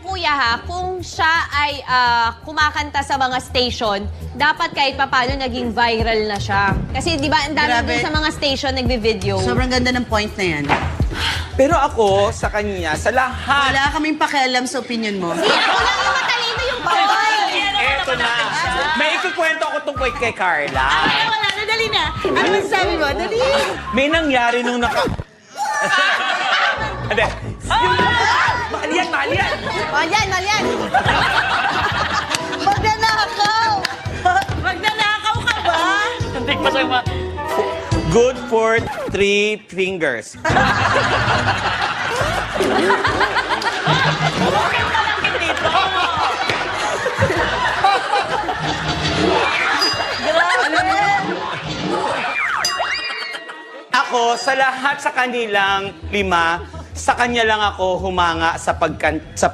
kuya ha, kung siya ay kumakanta sa mga station, dapat kahit papano naging viral na siya. Kasi di ba, ang dami Grabe. din sa mga station nagbe-video. Sobrang ganda ng point na yan. Pero ako, sa kanya, sa lahat, Wala kaming pakialam sa opinion mo. Hindi, ako lang yung matalino yung point. eto na. May ikukwento ako tungkol kay Carla. Wala na, dali na. Ano masasabi mo? Dali. May nangyari nung Hindi. Mahal yan, mahal yan. Malyan, malyan. Magnanakaw! Magnanakaw ka ba? Hindi pa sa'yo ma... Good for 3 fingers. Ako, sa lahat sa kanilang 5, sa kanya lang ako humanga sa